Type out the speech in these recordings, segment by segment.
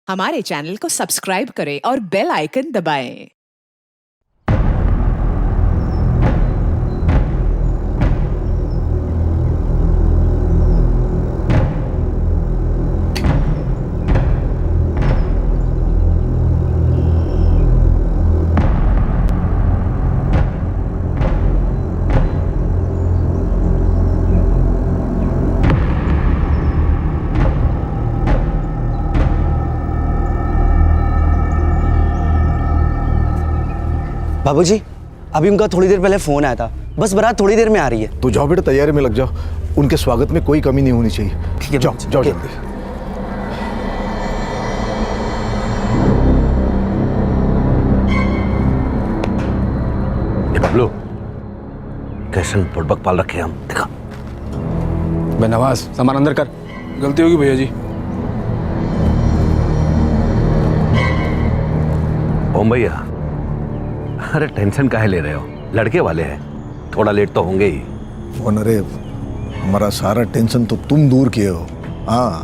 हमारे चैनल को सब्सक्राइब करें और बेल आइकन दबाएं। बाबूजी, अभी उनका थोड़ी देर पहले फोन आया था। बस बारात थोड़ी देर में आ रही है। तो जाओ बेटा, तैयारी में लग जाओ। उनके स्वागत में कोई कमी नहीं होनी चाहिए। ठीक है, जाओ जाओ जल्दी। ये बबलू कैसन बुड़बक पाल रखे हम, देखा। बे नवाज, सामान अंदर कर। गलती होगी भैया जी। ओम भैया, अरे टेंशन काहे ले रहे हो? लड़के वाले हैं, थोड़ा लेट तो होंगे ही। अरे हमारा सारा टेंशन तो तुम दूर किए हो। हाँ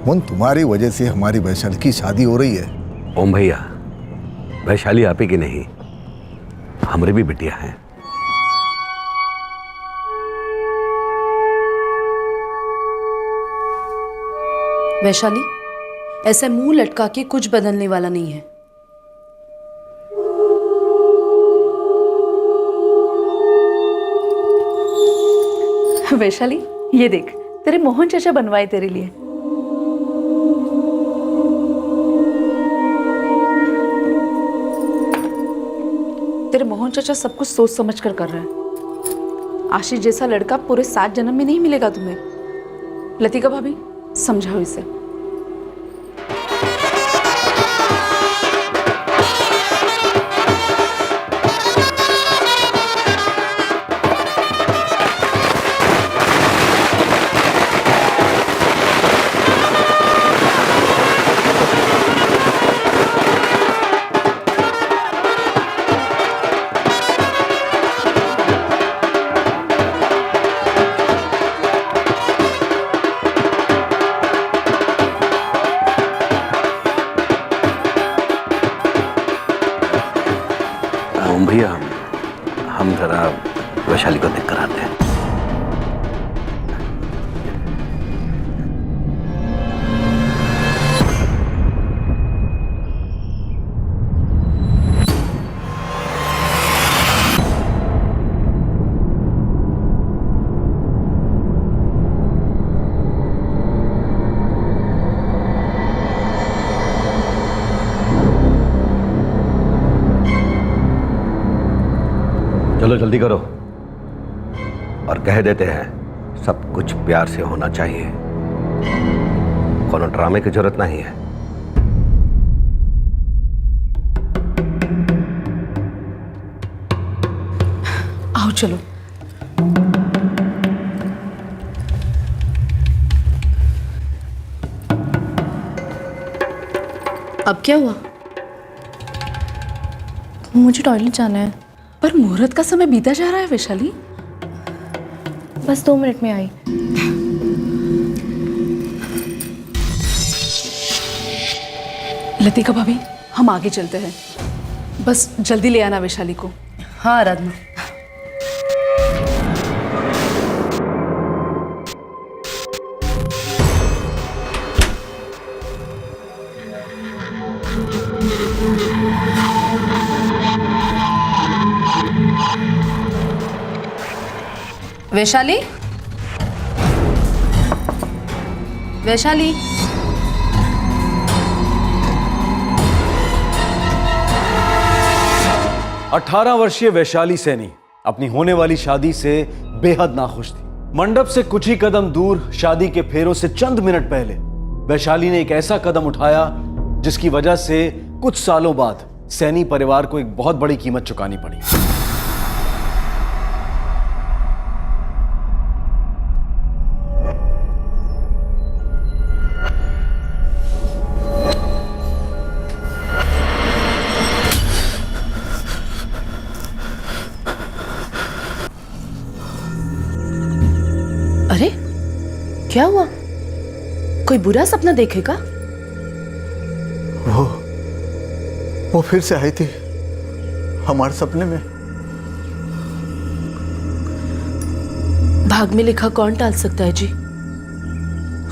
मोहन, तुम्हारी वजह से हमारी वैशाली की शादी हो रही है। ओम भैया, वैशाली आप ही की नहीं, हमारी भी बिटिया हैं। वैशाली, ऐसे मुंह लटका के कुछ बदलने वाला नहीं है। वैशाली, ये देख, तेरे मोहन चाचा बनवाए तेरे लिए। तेरे मोहन चाचा सब कुछ सोच समझ कर रहे हैं। आशीष जैसा लड़का पूरे 7 जन्म में नहीं मिलेगा तुम्हें। लतिका भाभी, समझाओ इसे। ओम भैया, हम जरा वैशाली को देख कर आते हैं। चलो जल्दी करो और कह देते हैं सब कुछ प्यार से होना चाहिए, कोनो ड्रामे की जरूरत नहीं है। आओ चलो। अब क्या हुआ? मुझे टॉयलेट जाना है। पर मुहूर्त का समय बीता जा रहा है वैशाली। बस 2 मिनट में आई। लतिका भाभी, हम आगे चलते हैं। बस जल्दी ले आना वैशाली को। हाँ आराधना। वैशाली, वैशाली, 18 वर्षीय वैशाली सैनी अपनी होने वाली शादी से बेहद नाखुश थी। मंडप से कुछ ही कदम दूर, शादी के फेरों से चंद मिनट पहले वैशाली ने एक ऐसा कदम उठाया जिसकी वजह से कुछ सालों बाद सैनी परिवार को एक बहुत बड़ी कीमत चुकानी पड़ी। अरे क्या हुआ? कोई बुरा सपना देखेगा? वो फिर से आई थी हमारे सपने में। भाग में लिखा कौन टाल सकता है जी?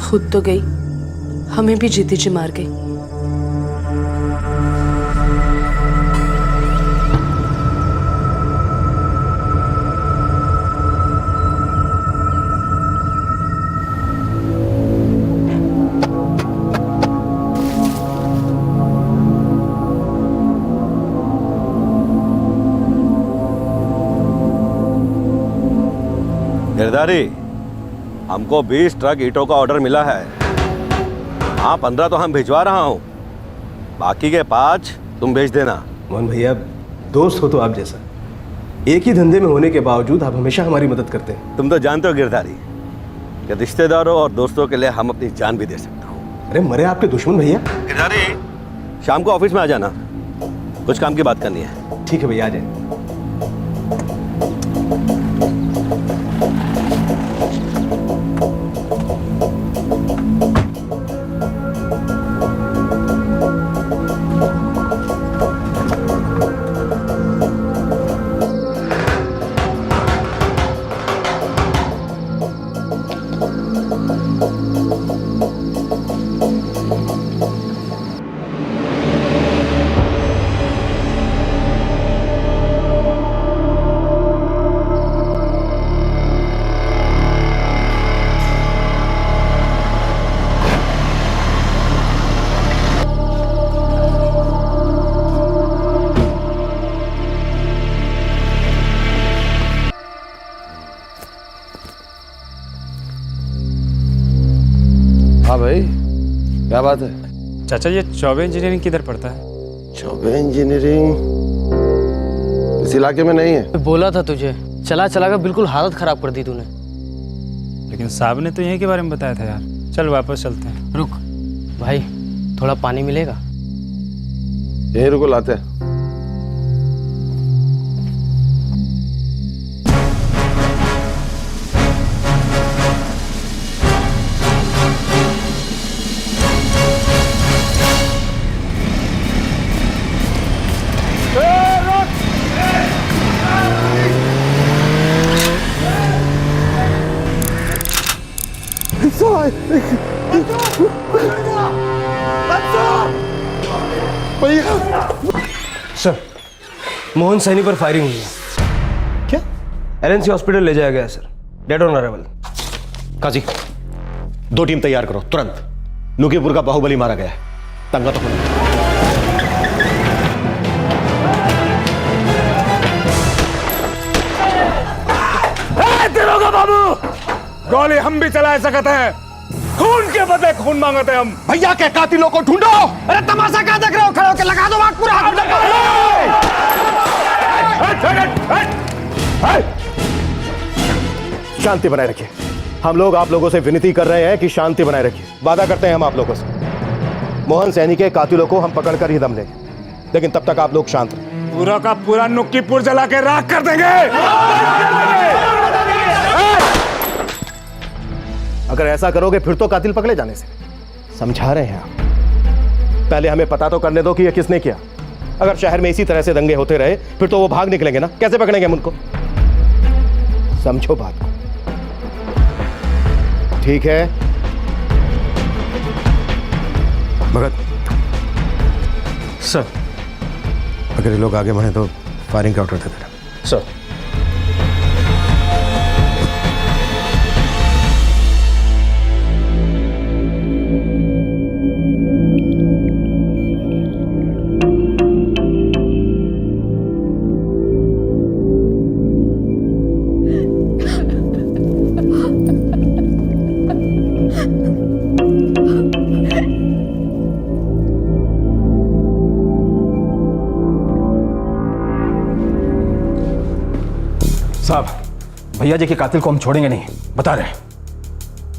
खुद तो गई, हमें भी जीती जी मार गई। गिरधारी, हमको 20 ट्रक ईंटों का ऑर्डर मिला है। हाँ, 15 तो हम भिजवा रहा हूँ, बाकी के 5 तुम भेज देना। मोहन भैया, दोस्त हो तो आप जैसा, एक ही धंधे में होने के बावजूद आप हमेशा हमारी मदद करते हैं। तुम तो जानते हो गिरधारी कि रिश्तेदारों और दोस्तों के लिए हम अपनी जान भी दे सकता हूँ। अरे मरे आपके दुश्मन भैया। गिरधारी, शाम को ऑफिस में आ जाना, कुछ काम की बात करनी है। ठीक है भैया, आ जाए। हाँ भाई, क्या बात है? चाचा, ये चौबे इंजीनियरिंग किधर पड़ता है? चौबे इंजीनियरिंग इस इलाके में नहीं है। बोला था तुझे, चला चला कर बिल्कुल हालत खराब कर दी तूने। लेकिन साहब ने तो यहीं के बारे में बताया था यार। चल वापस चलते हैं। रुक भाई, थोड़ा पानी मिलेगा? यहीं रुको, लाते हैं। सर, मोहन सैनी पर फायरिंग हुई है। क्या? एलएनसी हॉस्पिटल ले जाया गया sir, dead on arrival. Kazi, 2 team तैयार करो तुरंत। नुकीपुर का बाहुबली मारा गया है, दंगा तो होना। तिरोगा बाबू, गोली हम भी चला सकते हैं, खून के बदले खून मांगते हम। भैया के कातिलों को ढूंढो। अरे तमाशा क्या देख रहे हो? खड़े होकर लगा दो पूरा हाथ। शांति बनाए रखिए। हम लोग आप लोगों से विनती कर रहे हैं कि शांति बनाए रखिए। वादा करते हैं हम आप लोगों से, मोहन सैनी के कातिलों को हम पकड़कर ही दम लेंगे, लेकिन तब तक आप लोग शांत रहिए। पूरा का पूरा नुक्कीपुर जला के राख कर देंगे। अगर ऐसा करोगे फिर तो कातिल पकड़े जाने से। समझा रहे हैं आप? पहले हमें पता तो करने दो कि यह किसने किया। अगर शहर में इसी तरह से दंगे होते रहे फिर तो वो भाग निकलेंगे ना, कैसे पकड़ेंगे हम उनको? समझो बात को। ठीक है भगत? सर, अगर ये लोग आगे बढ़े तो फायरिंग का ऑर्डर दे देना। सर। साहब, भैया जी के कातिल को हम छोड़ेंगे नहीं, बता रहे हैं।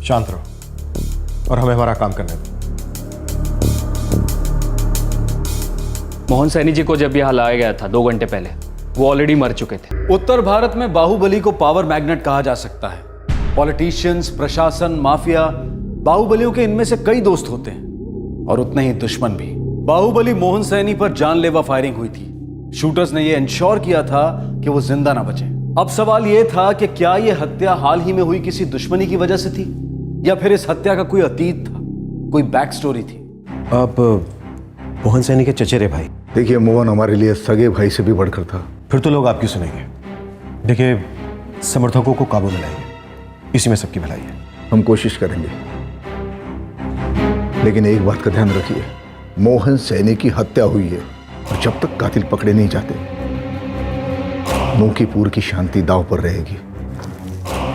शांत रहो और हमें हमारा काम करने दो। मोहन सैनी जी को जब यहाँ लाया गया था 2 घंटे पहले, वो ऑलरेडी मर चुके थे। उत्तर भारत में बाहुबली को पावर मैग्नेट कहा जा सकता है। पॉलिटिशियंस, प्रशासन, माफिया, बाहुबलियों के इनमें से कई दोस्त होते हैं और उतने ही दुश्मन भी। बाहुबली मोहन सैनी पर जानलेवा फायरिंग हुई थी। शूटर्स ने यह इंश्योर किया था कि वो जिंदा ना बचे। अब सवाल यह था कि क्या यह हत्या हाल ही में हुई किसी दुश्मनी की वजह से थी या फिर इस हत्या का कोई अतीत था, कोई बैक स्टोरी थी। आप मोहन सैनी के चचेरे भाई। देखिए मोहन हमारे लिए सगे भाई से भी बढ़कर था। फिर तो लोग आपकी सुनेंगे। देखिए, समर्थकों को काबू में लाइए, इसी में सबकी भलाई है। हम कोशिश करेंगे, लेकिन एक बात का ध्यान रखिए, मोहन सैनी की हत्या हुई है और जब तक कातिल पकड़े नहीं जाते मोकीपुर की शांति दांव पर रहेगी।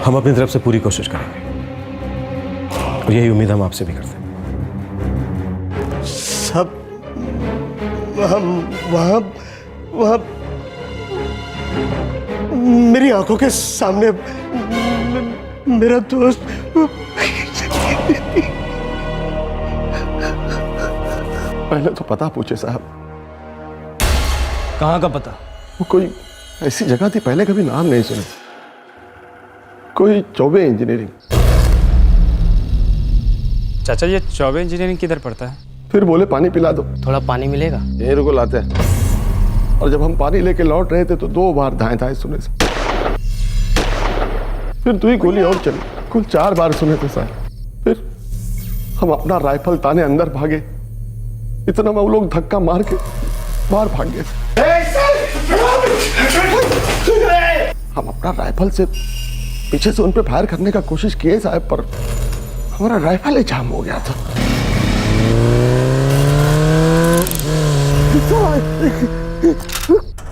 हम अपनी तरफ से पूरी कोशिश करेंगे और यही उम्मीद हम आपसे भी करते हैं। सब वहाँ वहाँ मेरी आंखों के सामने मेरा दोस्त पहले तो पता पूछे साहब। कहाँ का पता? वो कोई ऐसी जगह थी, पहले कभी नाम नहीं सुना, कोई चौबे इंजीनियरिंग। चाचा ये चौबे इंजीनियरिंग किधर पड़ता है? फिर बोले पानी पिला दो। थोड़ा पानी मिलेगा? यहीं रुको लाते हैं। और जब हम पानी लेके लौट रहे थे तो 2 बार धाए धाए सुने से, फिर 2 गोली और चली, कुल 4 बार सुने थे साहब। फिर हम अपना राइफल ताने अंदर भागे, इतना में वो लोग धक्का मार के बाहर भाग गए। हम अपना राइफल से पीछे से उन पे फायर करने का कोशिश किए साहब, पर हमारा राइफल ही जाम हो गया था।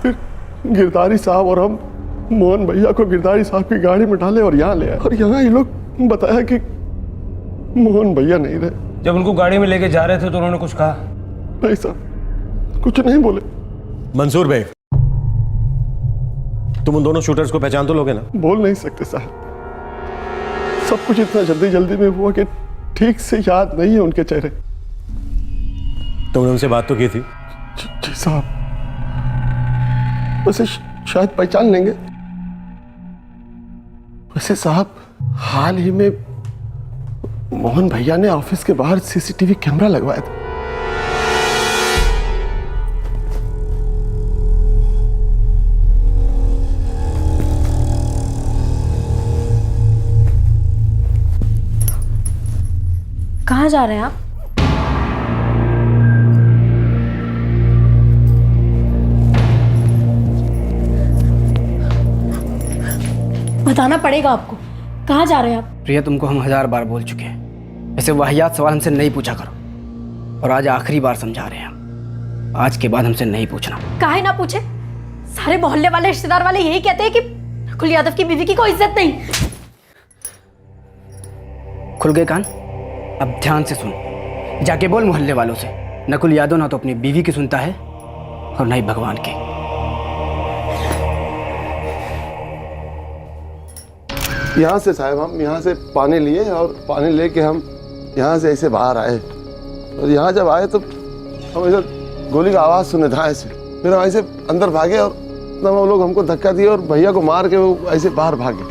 फिर गिरधारी साहब और हम मोहन भैया को गिरधारी साहब की गाड़ी में डाले और यहाँ ले आए, और यहाँ ये लोग बताया कि मोहन भैया नहीं रहे। जब उनको गाड़ी में लेके जा रहे थे तो उन्होंने कुछ कहा? नहीं साहब, कुछ नहीं बोले। मंसूर भाई, तुम उन दोनों शूटर्स को पहचान तो लोगे ना? बोल नहीं सकते साहब, सब कुछ इतना जल्दी जल्दी में हुआ कि ठीक से याद नहीं है उनके चेहरे। तुमने उनसे बात तो की थी? जी साहब, वैसे शायद पहचान लेंगे। वैसे साहब, हाल ही में मोहन भैया ने ऑफिस के बाहर सीसीटीवी कैमरा लगवाया था। कहाँ जा रहे हैं आप? बताना पड़ेगा आपको, कहाँ जा रहे हैं आप? प्रिया, तुमको हम 1000 बार बोल चुके हैं, ऐसे वाहियात सवाल हमसे नहीं पूछा करो। और आज आखिरी बार समझा रहे हैं, आज के बाद हमसे नहीं पूछना। काहे ना पूछे? सारे मोहल्ले वाले रिश्तेदार वाले यही कहते हैं कि नकुल यादव की बीवी की कोई इज्जत नहीं। खुल गए कान? अब ध्यान से सुन, जाके बोल मोहल्ले वालों से, नकुल यादव ना तो अपनी बीवी की सुनता है और ना ही भगवान की। यहाँ से साहब, हम यहाँ से पानी लिए और पानी लेके हम यहाँ से ऐसे बाहर आए, और यहाँ जब आए तो हम ऐसे गोली का आवाज़ सुने था ऐसे, फिर हम ऐसे अंदर भागे और तब वो लोग हमको धक्का दिए और भैया को मार के वो ऐसे बाहर भागे।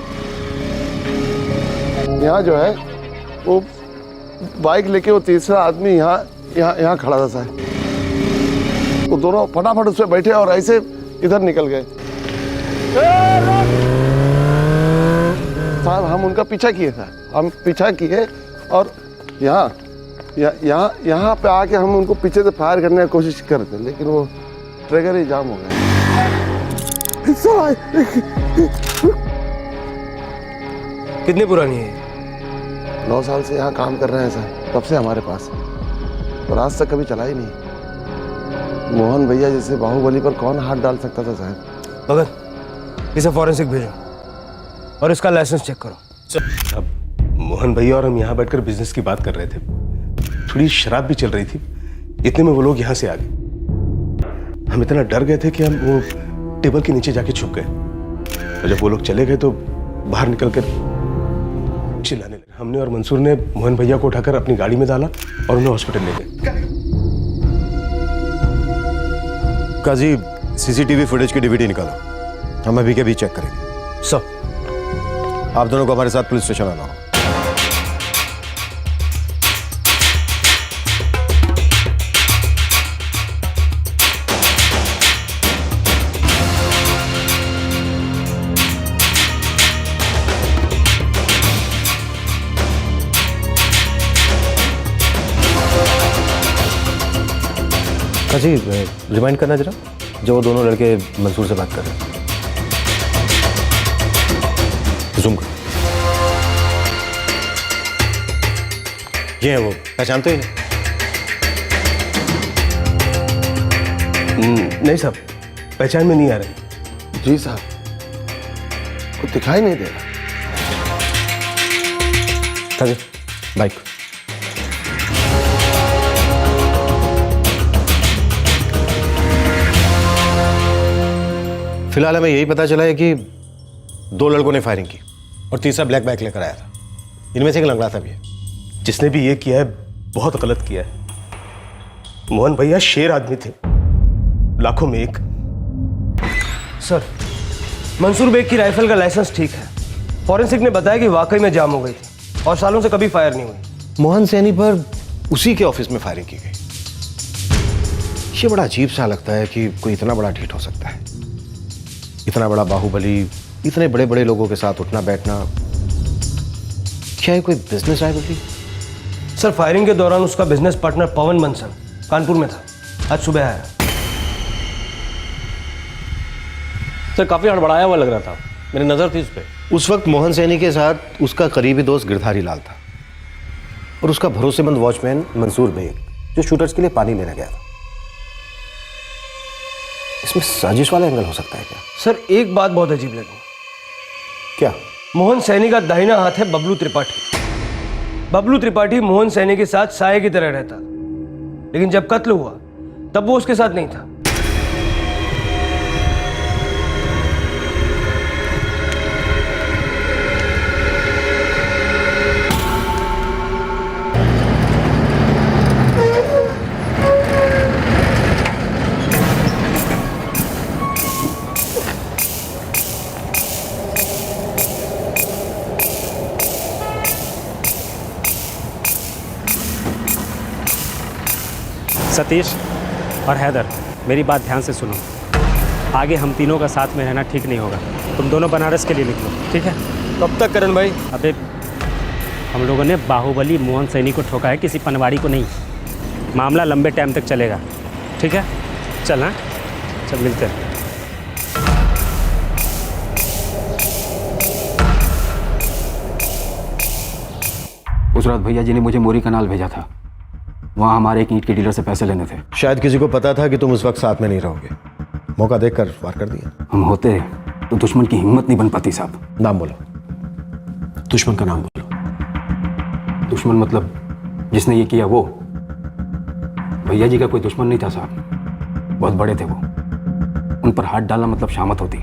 यहाँ जो है वो बाइक लेके वो तीसरा आदमी यहाँ खड़ा था साहब, वो दोनों फटाफट उस पर बैठे और ऐसे इधर निकल गए। साहब हम उनका पीछा किए था, हम पीछा किए और यहाँ पे आके हम उनको पीछे से फायर करने की कोशिश कर रहे थे, लेकिन वो ट्रिगर ही जाम हो गया। कितनी पुरानी है? 9 साल से यहाँ काम कर रहे हैं सर, तब से हमारे पास, और आज तक कभी चला ही नहीं। मोहन भैया जैसे बाहुबली पर कौन हाथ डाल सकता था साहब। भगत, इसे फॉरेंसिक भेजो और इसका लाइसेंस चेक करो। अब मोहन भैया और हम यहाँ बैठकर बिजनेस की बात कर रहे थे, थोड़ी शराब भी चल रही थी, इतने में वो लोग यहाँ से आ गए। हम इतना डर गए थे कि हम वो टेबल के नीचे जाके छुप गए, और जब वो लोग चले गए तो बाहर निकलकर चिल्लाने लगे। हमने और मंसूर ने मोहन भैया को उठाकर अपनी गाड़ी में डाला और उन्हें हॉस्पिटल ले गए। काजी, सीसीटीवी फुटेज की डीवीडी निकालो, हम अभी के अभी चेक करेंगे। सर, आप दोनों को हमारे साथ पुलिस स्टेशन आना होगा। हाँ जी, रिमाइंड करना जरा, जो वो दोनों लड़के मंसूर से बात कर रहे हैं। जूम कर। ये है वो, पहचानते ही नहीं साहब, पहचान में नहीं आ रहे। जी साहब, कुछ दिखाई नहीं दे रहा। हाँ जी, बाइक। फिलहाल हमें यही पता चला है कि 2 लड़कों ने फायरिंग की और तीसरा ब्लैक बैग लेकर आया था। इनमें से एक लंगड़ा था भी है। जिसने भी ये किया है बहुत गलत किया है। मोहन भैया शेर आदमी थे, लाखों में एक। सर, मंसूर बेग की राइफल का लाइसेंस ठीक है। फॉरेंसिक ने बताया कि वाकई में जाम हो गई थी और सालों से कभी फायर नहीं हुई। मोहन सैनी पर उसी के ऑफिस में फायरिंग की गई। ये बड़ा अजीब सा लगता है कि कोई इतना बड़ा ढीठ हो सकता है। इतना बड़ा बाहुबली, इतने बड़े बड़े लोगों के साथ उठना बैठना। क्या है कोई बिजनेस राइवलरी? सर, फायरिंग के दौरान उसका बिजनेस पार्टनर पवन बंसल कानपुर में था। आज सुबह आया। सर, काफी हड़बड़ाया हुआ लग रहा था, मेरी नजर थी उस पर। उस वक्त मोहन सैनी के साथ उसका करीबी दोस्त गिरधारी लाल था और उसका भरोसेमंद वॉचमैन मंसूर बेग, जो शूटर्स के लिए पानी लेने गया था। इसमें साजिश वाला एंगल हो सकता है क्या? सर, एक बात बहुत अजीब लगी। क्या? मोहन सैनी का दाहिना हाथ है बबलू त्रिपाठी। बबलू त्रिपाठी मोहन सैनी के साथ साये की तरह रहता, लेकिन जब कत्ल हुआ तब वो उसके साथ नहीं था। सतीश और हैदर, मेरी बात ध्यान से सुनो। आगे हम तीनों का साथ में रहना ठीक नहीं होगा। तुम दोनों बनारस के लिए निकलो, ठीक है? कब तक करण भाई? अबे, हम लोगों ने बाहुबली मोहन सैनी को ठोका है, किसी पनवाड़ी को नहीं। मामला लंबे टाइम तक चलेगा, ठीक है? चल, हाँ, चल मिलते हैं। उस रात भैया जी ने मुझे मोरी कनाल भेजा था। वहाँ हमारे एक ईंट के डीलर से पैसे लेने थे। शायद किसी को पता था कि तुम उस वक्त साथ में नहीं रहोगे। मौका देखकर वार कर दिया। हम होते तो दुश्मन की हिम्मत नहीं बन पाती साहब। नाम बोलो, दुश्मन का नाम बोलो। दुश्मन मतलब जिसने ये किया वो? भैया जी का कोई दुश्मन नहीं था साहब, बहुत बड़े थे वो। उन पर हाथ डालना मतलब शामत होती।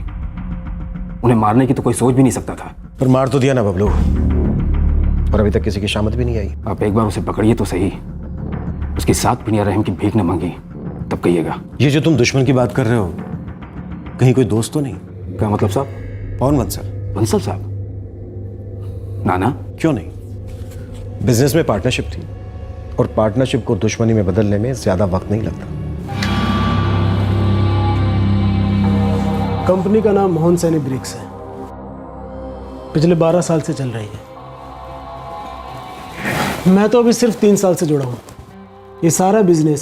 उन्हें मारने की तो कोई सोच भी नहीं सकता था। पर मार तो दिया ना बबलू, और अभी तक किसी की शामत भी नहीं आई। आप एक बार उसे पकड़िए तो सही। उसकी 7 पिनिया रहम की भीख न मांगी तब कहिएगा। ये जो तुम दुश्मन की बात कर रहे हो, कहीं कोई दोस्त तो नहीं? क्या मतलब साहब? पवन बंसल। बंसल साहब? नाना। क्यों नहीं? बिजनेस में पार्टनरशिप थी और पार्टनरशिप को दुश्मनी में बदलने में ज्यादा वक्त नहीं लगता। कंपनी का नाम मोहन सैनी ब्रिक्स है। पिछले 12 साल से चल रही है। मैं तो अभी सिर्फ 3 साल से जुड़ा हूँ। ये सारा बिजनेस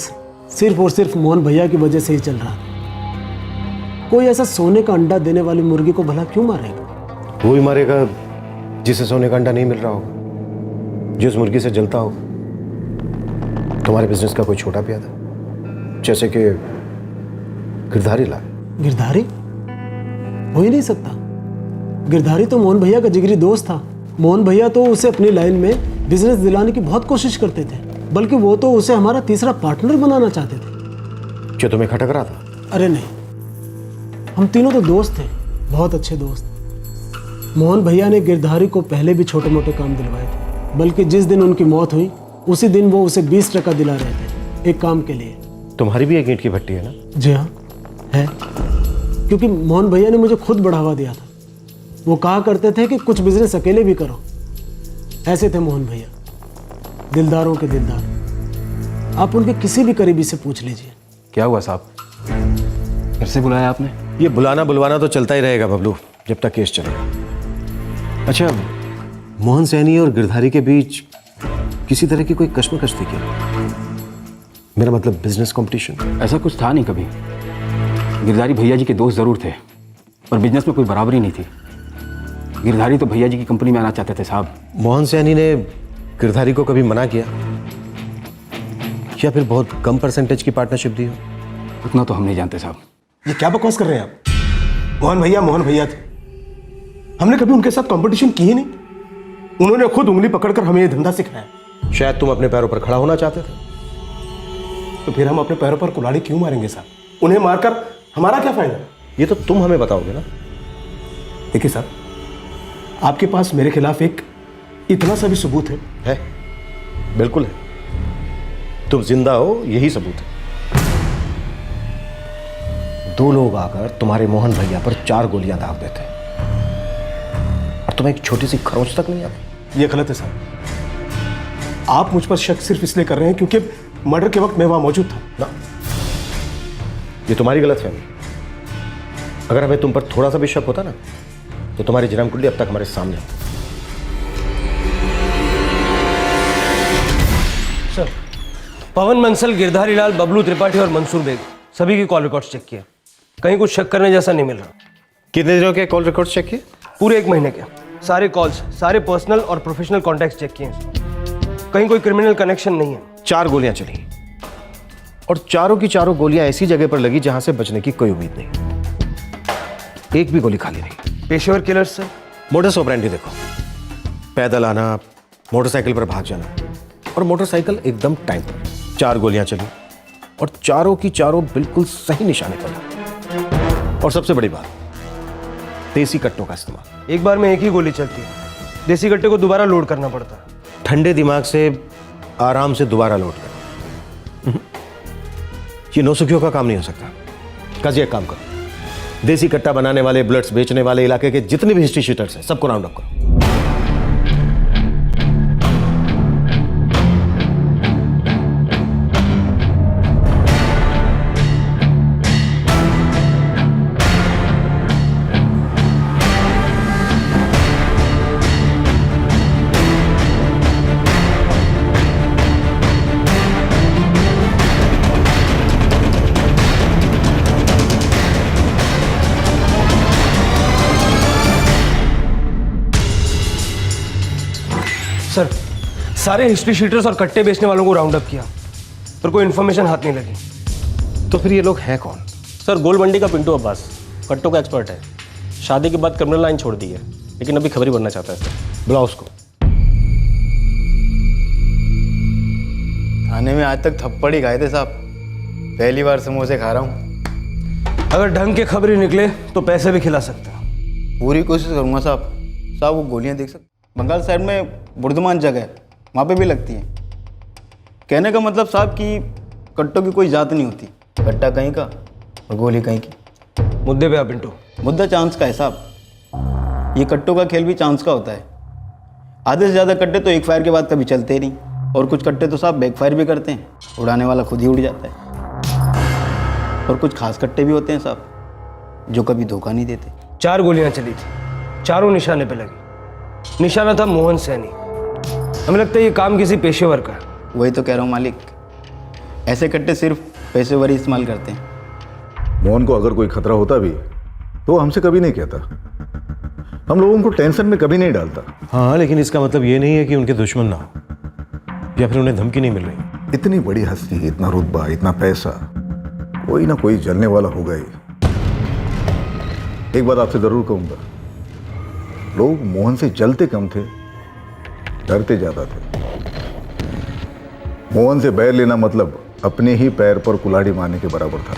सिर्फ और सिर्फ मोहन भैया की वजह से ही चल रहा था। कोई ऐसा सोने का अंडा देने वाली मुर्गी को भला क्यों मारेगा? वो ही मारेगा जिसे सोने का अंडा नहीं मिल रहा होगा, जो उस मुर्गी से जलता हो। तुम्हारे बिजनेस का कोई छोटा प्यादा, जैसे कि गिरधारी लाल। गिरधारी? हो ही नहीं सकता। गिरधारी तो मोहन भैया का जिगरी दोस्त था। मोहन भैया तो उसे अपनी लाइन में बिजनेस दिलाने की बहुत कोशिश करते थे, बल्कि वो तो उसे हमारा तीसरा पार्टनर बनाना चाहते थे। जो तुम्हें खटक रहा था? अरे नहीं, हम तीनों तो दोस्त थे, बहुत अच्छे दोस्त। मोहन भैया ने गिरधारी को पहले भी छोटे मोटे काम दिलवाए थे, बल्कि जिस दिन उनकी मौत हुई उसी दिन वो उसे 20 टका दिला रहे थे एक काम के लिए। तुम्हारी भी एक ईंट की भट्टी है ना? जी हाँ है, क्योंकि मोहन भैया ने मुझे खुद बढ़ावा दिया था। वो कहा करते थे कि कुछ बिजनेस अकेले भी करो। ऐसे थे मोहन भैया, दिलदारों के दिलदार। आप उनके किसी भी करीबी से पूछ लीजिए। क्या हुआ साहब, फिर से बुलाया आपने? ये बुलाना बुलवाना तो चलता ही रहेगा बबलू, जब तक केस चलेगा। अच्छा, मोहन सैनी और गिरधारी के बीच किसी तरह की कोई कश्मकश थी क्या? मेरा मतलब बिजनेस कंपटीशन। ऐसा कुछ था नहीं कभी। गिरधारी भैया जी के दोस्त जरूर थे, पर बिजनेस में कोई बराबरी नहीं थी। गिरधारी तो भैया जी की कंपनी में आना चाहते थे साहब। मोहन सैनी ने गिरधारी को कभी मना किया या फिर बहुत कम परसेंटेज की पार्टनरशिप दी हो? उतना तो हम नहीं जानते साहब। ये क्या बकवास कर रहे हैं आप? मोहन भैया थे। हमने कभी उनके साथ कंपटीशन की ही नहीं। उन्होंने खुद उंगली पकड़कर हमें ये धंधा सिखाया। शायद तुम अपने पैरों पर खड़ा होना चाहते थे, तो फिर हम अपने पैरों पर कुल्हाड़ी क्यों मारेंगे साहब? उन्हें मारकर हमारा क्या फायदा? ये तो तुम हमें बताओगे ना। देखिए साहब, आपके पास मेरे खिलाफ एक इतना सा भी सबूत है? बिल्कुल है। तुम जिंदा हो, यही सबूत है। 2 लोग आकर तुम्हारे मोहन भैया पर 4 गोलियां दाग देते और तुम्हें एक छोटी सी खरोंच तक नहीं आती। ये गलत है साहब। आप मुझ पर शक सिर्फ इसलिए कर रहे हैं क्योंकि मर्डर के वक्त मैं वहां मौजूद था ना। ये तुम्हारी गलतफहमी। अगर हमें तुम पर थोड़ा सा भी शक होता ना, तो तुम्हारी जन्म कुंडली अब तक हमारे सामने होती। सर, पवन बंसल, गिरधारी लाल, बबलू त्रिपाठी और मंसूर बेग सभी की कॉल रिकॉर्ड्स चेक किए। कहीं कुछ शक करने जैसा नहीं मिल रहा। कितने दिनों के कॉल रिकॉर्ड्स चेक किए? पूरे 1 महीने के सारे कॉल्स, सारे पर्सनल और प्रोफेशनल कॉन्टैक्ट्स चेक किए। कहीं कोई क्रिमिनल कनेक्शन नहीं है। 4 गोलियां चली और चारों की चारों गोलियां ऐसी जगह पर लगी जहां से बचने की कोई उम्मीद नहीं। एक भी गोली खाली नहीं। पेशेवर किलर्स से मोडस ऑपरेंडी देखो। पैदल आना, मोटरसाइकिल पर भाग जाना और मोटरसाइकिल एकदम टाइम पर। 4 गोलियां चली और चारों की चारों बिल्कुल सही निशाने पर। और सबसे बड़ी बात, देसी कट्टों का इस्तेमाल। एक बार में एक ही गोली चलती है। देसी कट्टे को दोबारा लोड करना पड़ता है। ठंडे दिमाग से आराम से दोबारा लोड करना। ये नौसुखियों का काम नहीं हो सकता। काजी एक काम करो, देसी कट्टा बनाने वाले, बुलेट्स बेचने वाले इलाके के जितने भी हिस्ट्री शीटर्स हैं, सबको राउंड अप करो। सर, सारे हिस्ट्री शीटर्स और कट्टे बेचने वालों को राउंड अप किया, पर कोई इन्फॉर्मेशन हाथ नहीं लगी। तो फिर ये लोग हैं कौन? सर, गोल मंडी का पिंटू अब्बास कट्टों का एक्सपर्ट है। शादी के बाद क्रिमिनल लाइन छोड़ दी है, लेकिन अभी खबरी बनना चाहता है। सर, बुलाओ उसको। थाने में आज तक थप्पड़ ही खाए थे साहब। पहली बार समोसे खा रहा हूँ। अगर ढंग के खबरें निकले तो पैसे भी खिला सकते हैं। पूरी कोशिश करूँगा साहब। साहब, वो गोलियाँ देख सकते? बंगाल साइड में बुर्दमान जगह है, वहाँ पे भी लगती है। कहने का मतलब साहब कि कट्टों की कोई जात नहीं होती। कट्टा कहीं का और गोली कहीं की। मुद्दे पे आ पिंटू। मुद्दा चांस का है साहब। ये कट्टों का खेल भी चांस का होता है। आधे से ज़्यादा कट्टे तो एक फायर के बाद कभी चलते ही नहीं, और कुछ कट्टे तो साहब बैकफायर भी करते हैं। उड़ाने वाला खुद ही उड़ जाता है। और कुछ खास कट्टे भी होते हैं साहब, जो कभी धोखा नहीं देते। 4 गोलियां चली थी, चारों निशाने पे लगी। निशाना था मोहन सैनी। हमें लगता है ये काम किसी पेशेवर का है। वही तो कह रहा हूँ मालिक, ऐसे कट्टे सिर्फ पेशेवर ही इस्तेमाल करते हैं। मोहन को अगर कोई खतरा होता भी तो वो हमसे कभी नहीं कहता। हम लोगों को टेंशन में कभी नहीं डालता। हाँ, लेकिन इसका मतलब ये नहीं है कि उनके दुश्मन ना हो या फिर उन्हें धमकी नहीं मिल रही। इतनी बड़ी हस्ती, इतना रुतबा, इतना पैसा, कोई ना कोई जलने वाला होगा ही। एक बात आपसे जरूर कहूंगा, लोग मोहन से जलते कम थे, डरते ज्यादा थे। मोहन से बैर लेना मतलब अपने ही पैर पर कुल्हाड़ी मारने के बराबर था।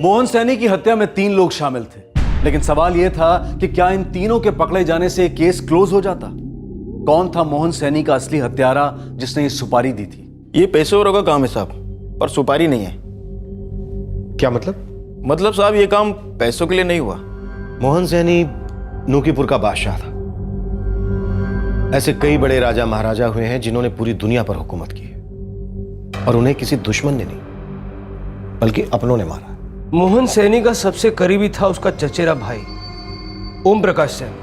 मोहन सैनी की हत्या में 3 लोग शामिल थे, लेकिन सवाल यह था कि क्या इन तीनों के पकड़े जाने से केस क्लोज हो जाता? कौन था मोहन सैनी का असली हत्यारा जिसने ये सुपारी दी थी? ये पेशेवरों का काम है साहब, पर सुपारी नहीं है। क्या मतलब? मतलब साहब, ये काम पैसों के लिए नहीं हुआ। मोहन सैनी नूकीपुर का बादशाह था। ऐसे कई बड़े राजा महाराजा हुए हैं जिन्होंने पूरी दुनिया पर हुकूमत की है, और उन्हें किसी दुश्मन ने नहीं बल्कि अपनों ने मारा। मोहन सैनी का सबसे करीबी था उसका चचेरा भाई ओम प्रकाश सैनी।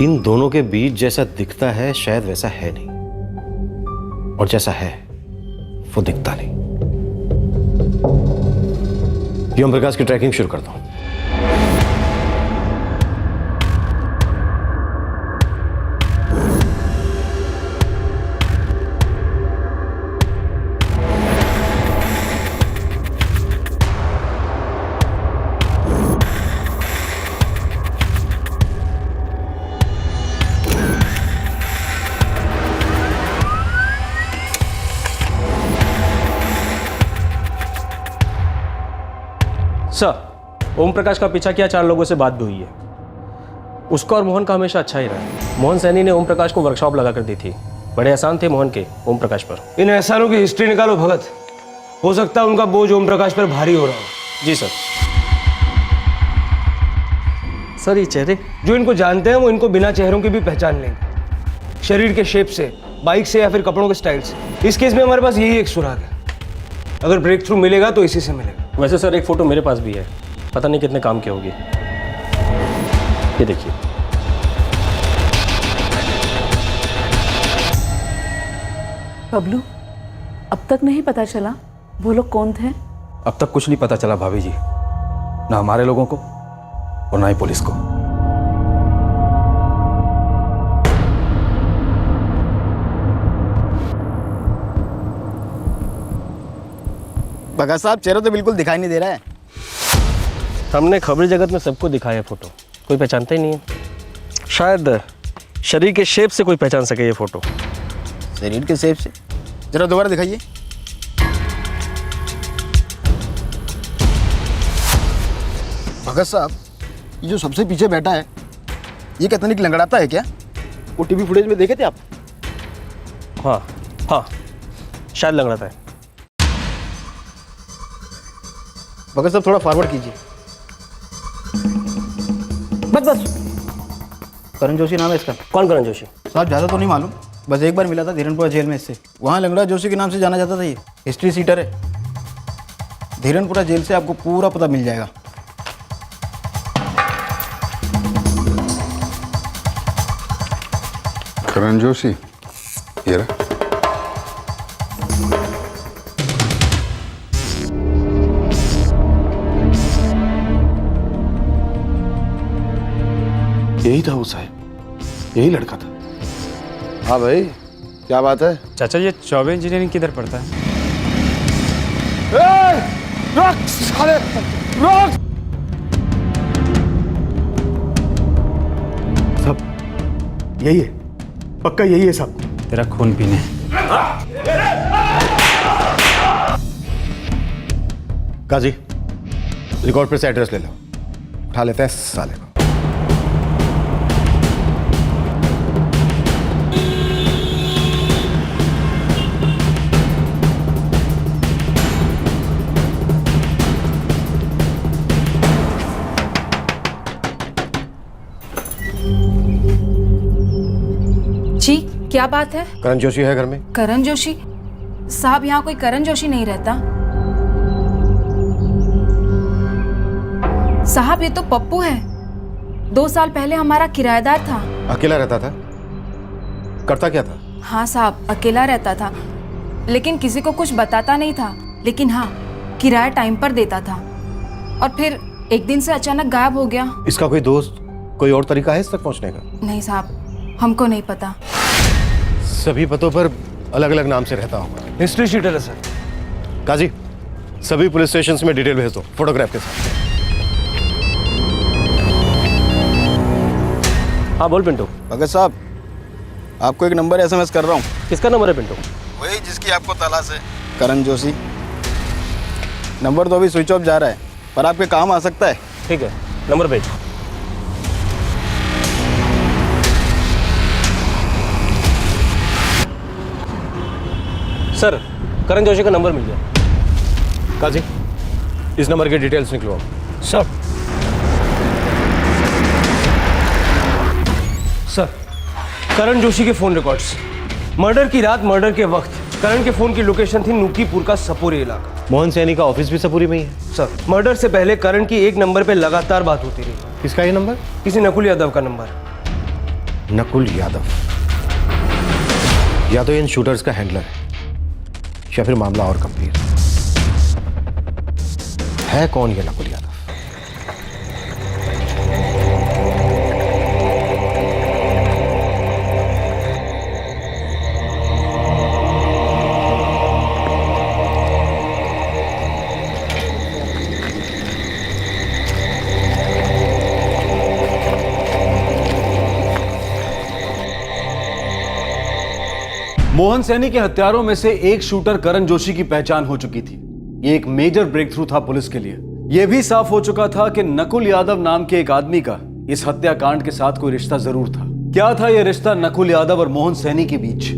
इन दोनों के बीच जैसा दिखता है शायद वैसा है नहीं, और जैसा है वो दिखता नहीं। ओम प्रकाश की ट्रैकिंग शुरू करता हूं। सर, ओम प्रकाश का पीछा किया, 4 लोगों से बात भी हुई है। उसका और मोहन का हमेशा अच्छा ही रहा है। मोहन सैनी ने ओम प्रकाश को वर्कशॉप लगा कर दी थी। बड़े एहसान थे मोहन के ओम प्रकाश पर। इन एहसानों की हिस्ट्री निकालो भगत। हो सकता है उनका बोझ ओम प्रकाश पर भारी हो रहा हो। जी सर। सर ये चेहरे जो इनको जानते हैं वो इनको बिना चेहरों की भी पहचान लेंगे, शरीर के शेप से, बाइक से या फिर कपड़ों के स्टाइल से। इस केस में हमारे पास यही एक सुराग है। अगर ब्रेक थ्रू मिलेगा तो इसी से मिलेगा। वैसे सर एक फोटो मेरे पास भी है, पता नहीं कितने काम की होगी। ये देखिए। बबलू, अब तक नहीं पता चला वो लोग कौन थे? अब तक कुछ नहीं पता चला भाभी जी, ना हमारे लोगों को और ना ही पुलिस को। भगत साहब चेहरा तो बिल्कुल दिखाई नहीं दे रहा है। हमने खबरी जगत में सबको दिखाया फोटो, कोई पहचानता ही नहीं है। शायद शरीर के शेप से कोई पहचान सके ये फोटो। शरीर के शेप से? जरा दोबारा दिखाइए। भगत साहब, ये जो सबसे पीछे बैठा है ये कहते नहीं कि लंगड़ाता है क्या? वो टीवी फुटेज में देखे थे आप? हाँ हाँ, शायद लग रहा था। भगत साहब थोड़ा फॉरवर्ड कीजिए। बस करण जोशी नाम है इसका। कौन करण जोशी? साहब ज़्यादा तो नहीं मालूम, बस एक बार मिला था धीरनपुरा जेल में इससे। वहाँ लंगड़ा जोशी के नाम से जाना जाता था। ये हिस्ट्री सीटर है। धीरनपुरा जेल से आपको पूरा पता मिल जाएगा। करण जोशी, ये रहा। यही था वो साहब, यही लड़का था। हाँ भाई, क्या बात है? चाचा ये चौबे इंजीनियरिंग किधर पड़ता है? रोक साले, रोक! सब यही है, पक्का यही है सब। तेरा खून पीने। काजी, रिकॉर्ड पर से एड्रेस ले लो, उठा लेते हैं साले को। जी क्या बात है? करण जोशी है घर में? करण जोशी? साहब यहाँ कोई करण जोशी नहीं रहता। साहब ये तो पप्पू है, 2 साल पहले हमारा किराएदार था। अकेला रहता था? करता क्या था? हाँ साहब, अकेला रहता था, लेकिन किसी को कुछ बताता नहीं था। लेकिन हाँ, किराया टाइम पर देता था। और फिर एक दिन से अचानक गायब हो गया। इसका कोई दोस्त, कोई और तरीका है इस तक पहुंचने का? नहीं साहब, हमको नहीं पता। सभी पतों पर अलग अलग नाम से रहता होगा। हिस्ट्री शीटर है सर। काजी, सभी पुलिस स्टेशंस में डिटेल भेज दो, फोटोग्राफ के साथ। हाँ बोल पिंटू। भगत साहब, आपको एक नंबर SMS कर रहा हूँ। किसका नंबर है पिंटू? वही जिसकी आपको तलाश है, करण जोशी। नंबर तो अभी स्विच ऑफ जा रहा है, पर आपके काम आ सकता है। ठीक है, नंबर भेज। सर, करण जोशी का नंबर मिल गया। काजी, इस नंबर की डिटेल्स निकलवाओ। सर, करण जोशी के फोन रिकॉर्ड्स। मर्डर की रात, मर्डर के वक्त करण के फोन की लोकेशन थी नूकीपुर का सपोरी इलाका। मोहन सैनी का ऑफिस भी सपूरी में ही है। सर मर्डर से पहले करण की एक नंबर पे लगातार बात होती रही। किसका ये नंबर? किसी नकुल यादव का नंबर। नकुल यादव या तो इन शूटर्स का हैंडलर है या फिर मामला और गंभीर है। कौन ये नकुल यादव? मोहन सैनी के हत्यारों में से एक शूटर करण जोशी की पहचान हो चुकी थी। ये एक मेजर ब्रेक थ्रू था पुलिस के लिए। यह भी साफ हो चुका था कि नकुल यादव नाम के एक आदमी का इस हत्याकांड के साथ कोई रिश्ता जरूर था। क्या था यह रिश्ता नकुल यादव और मोहन सैनी के बीच?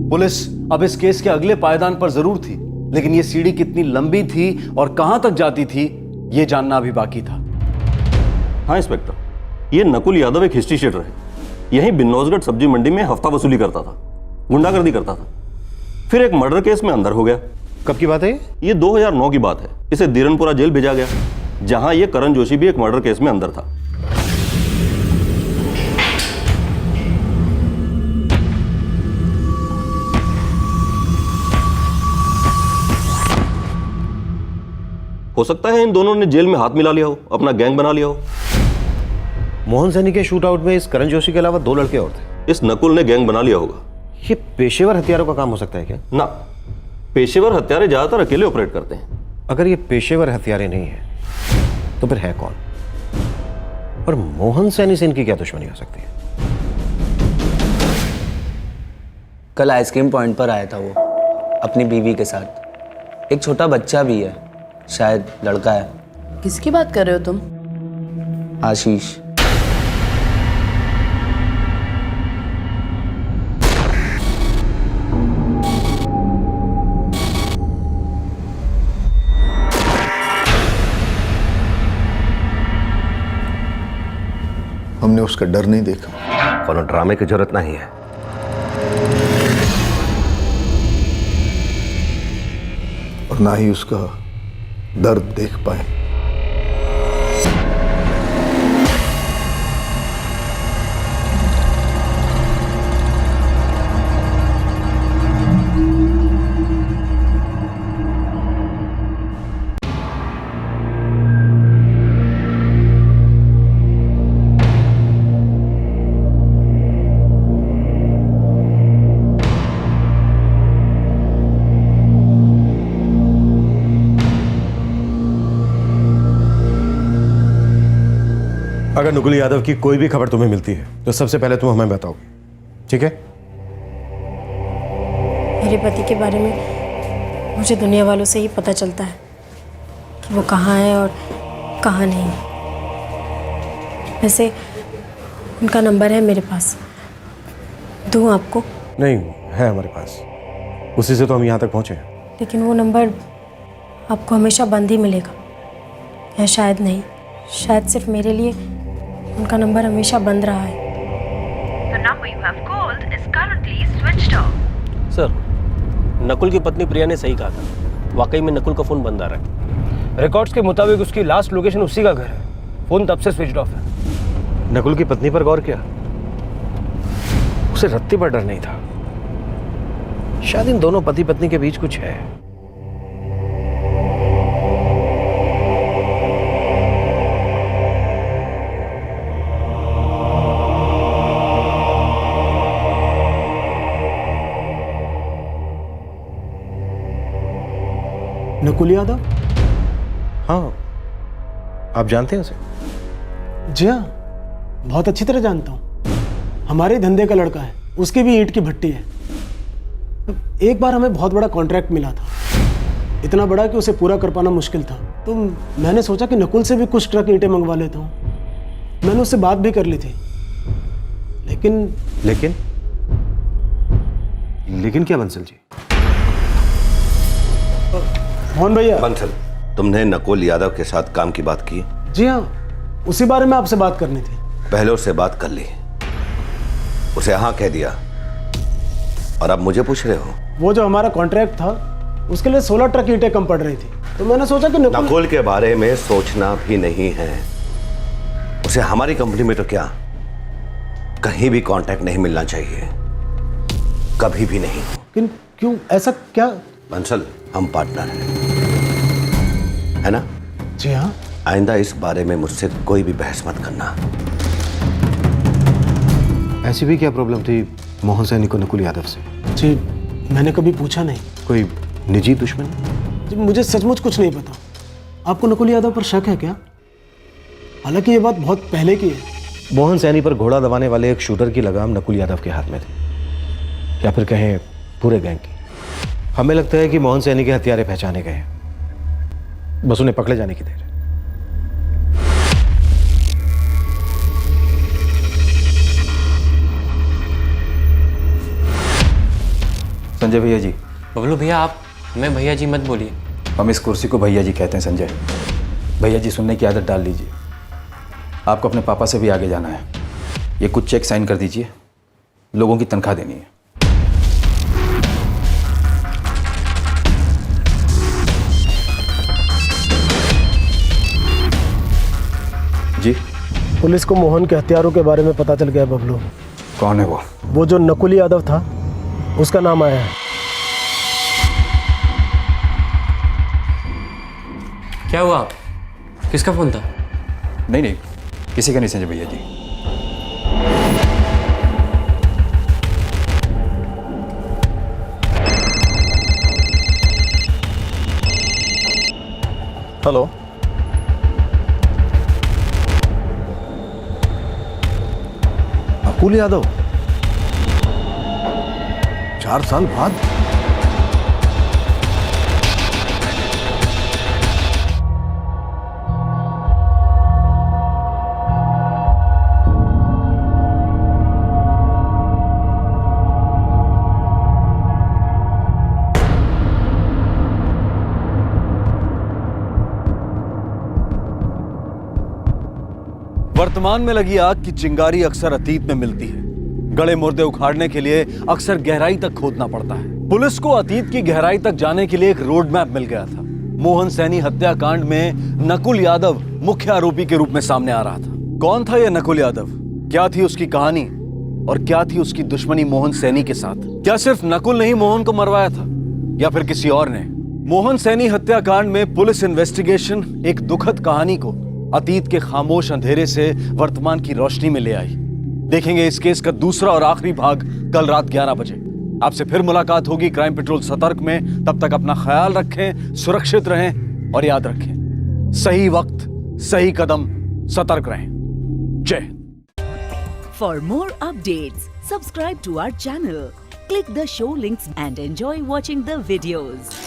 पुलिस अब इस केस के अगले पायदान पर जरूर थी, लेकिन यह सीढ़ी कितनी लंबी थी और कहां तक जाती थी, यह जानना अभी बाकी था। हाँ इंस्पेक्टर, ये नकुल यादव एक हिस्ट्री शीटर है। यहीं बिन्नौजगढ़ सब्जी मंडी में हफ्ता वसूली करता था, गुंडागर्दी करता था, फिर एक मर्डर केस में अंदर हो गया। कब की बात है ये? 2009 की बात है। इसे धीरनपुरा जेल भेजा गया, जहां ये करण जोशी भी एक मर्डर केस में अंदर था। हो सकता है इन दोनों ने जेल में हाथ मिला लिया हो, अपना गैंग बना लिया हो। मोहन सैनी के शूट आउट में इस करण जोशी के अलावा 2 लड़के और थे। इस नकुल ने गैंग बना लिया होगा। ये पेशेवर हथियारों का काम हो सकता है क्या? ना, पेशेवर हत्यारे ज्यादातर अकेले ऑपरेट करते हैं। अगर ये पेशेवर हथियारे नहीं है तो फिर है कौन? और मोहन सैनी से इनकी क्या दुश्मनी हो सकती है? कल आइसक्रीम पॉइंट पर आया था वो अपनी बीवी के साथ। एक छोटा बच्चा भी है, शायद लड़का है। किसकी बात कर रहे हो तुम? आशीष। हमने उसका डर नहीं देखा। कोनो ड्रामे की जरूरत नहीं है। और ना ही उसका दर्द देख पाए। अगर नकुल यादव की कोई भी खबर तुम्हें मिलती है तो सबसे पहले तुम हमें बताओ, ठीक है? मेरे पति के बारे में मुझे दुनिया वालों से ही पता चलता है कि वो कहाँ है और कहाँ नहीं। वैसे उनका नंबर है मेरे पास, दूँ आपको? नहीं, है हमारे पास, उसी से तो हम यहाँ तक पहुँचे हैं। लेकिन वो नंबर आपको हमेशा बंद ही मिलेगा। या शायद नहीं, शायद सिर्फ मेरे लिए उनका नंबर हमेशा बंद रहा है। The number you have called is currently switched off. Sir, Nakul की पत्नी प्रिया ने सही कहा था। वाकई में नकुल का फोन बंद आ रहा है। रिकॉर्ड्स के मुताबिक उसकी लास्ट लोकेशन उसी का घर है। फोन तब से स्विच्ड ऑफ है। नकुल की पत्नी पर गौर किया? उसे रत्ती पर डर नहीं था। शायद इन दोनों पति पत्नी के बीच कुछ है। नकुल यादव? हाँ, आप जानते हैं उसे? जी हाँ, बहुत अच्छी तरह जानता हूँ। हमारे धंधे का लड़का है, उसकी भी ईंट की भट्टी है। एक बार हमें बहुत बड़ा कॉन्ट्रैक्ट मिला था, इतना बड़ा कि उसे पूरा कर पाना मुश्किल था। तो मैंने सोचा कि नकुल से भी कुछ ट्रक ईंटें मंगवा लेता हूँ। मैंने उससे बात भी कर ली थी, लेकिन क्या बंसल जी? मोहन भैया। बंसल, तुमने नकुल यादव के साथ काम की बात की? जी हाँ, उसी बारे में आपसे बात करनी थी। पहले उससे बात कर ली, उसे हाँ कह दिया और अब मुझे पूछ रहे हो? वो जो हमारा कॉन्ट्रैक्ट था उसके लिए 16 ट्रक ईंटें कम पड़ रही थी, तो मैंने सोचा कि नकुल के बारे में सोचना भी नहीं है। उसे हमारी कंपनी में तो क्या कहीं भी कांटेक्ट नहीं मिलना चाहिए, कभी भी नहीं। लेकिन क्यों, ऐसा क्या? बंसल, हम पार्टनर हैं, है ना? जी हाँ। आइंदा इस बारे में मुझसे कोई भी बहस मत करना। ऐसी भी क्या प्रॉब्लम थी मोहन सैनी को नकुल यादव से? जी मैंने कभी पूछा नहीं। कोई निजी दुश्मन? जी मुझे सचमुच कुछ नहीं पता। आपको नकुल यादव पर शक है क्या? हालांकि ये बात बहुत पहले की है। मोहन सैनी पर घोड़ा दबाने वाले एक शूटर की लगाम नकुल यादव के हाथ में थी, या फिर कहें पूरे गैंग की। हमें लगता है कि मोहन सैनी के हत्यारे पहचाने गए हैं, बस उन्हें पकड़े जाने की देर है। संजय भैया जी। बबलू भैया आप मैं भैया जी मत बोलिए। हम इस कुर्सी को भैया जी कहते हैं संजय। भैया जी सुनने की आदत डाल लीजिए। आपको अपने पापा से भी आगे जाना है। ये कुछ चेक साइन कर दीजिए, लोगों की तनख्वाह देनी है। जी पुलिस को मोहन के हत्यारों के बारे में पता चल गया बबलू। कौन है वो? वो जो नकुल यादव था, उसका नाम आया है। क्या हुआ? किसका फोन था? नहीं, किसी का नहीं संजय भैया जी। हेलो, नकुल यादव 4 साल बाद? वर्तमान में लगी आग की चिंगारी अक्सर अतीत में मिलती है। गड़े मुर्दे उखाड़ने के लिए अक्सर गहराई तक खोदना पड़ता है। पुलिस को अतीत की गहराई तक जाने के लिए एक रोड मैप मिल गया था। मोहन सैनी हत्याकांड में नकुल यादव मुख्य आरोपी के रूप में सामने आ रहा था। कौन था यह नकुल यादव? क्या थी उसकी कहानी और क्या थी उसकी दुश्मनी मोहन सैनी के साथ? क्या सिर्फ नकुल ने ही मोहन को मरवाया था या फिर किसी और ने? मोहन सैनी हत्याकांड में पुलिस इन्वेस्टिगेशन एक दुखद कहानी को अतीत के खामोश अंधेरे से वर्तमान की रोशनी में ले आई। देखेंगे इस केस का दूसरा और आखिरी भाग कल रात 11 बजे। आपसे फिर मुलाकात होगी क्राइम पेट्रोल सतर्क में। तब तक अपना ख्याल रखें, सुरक्षित रहें और याद रखें, सही वक्त सही कदम, सतर्क रहें। जय। For more updates, subscribe to our channel, click the show links and enjoy watching the videos.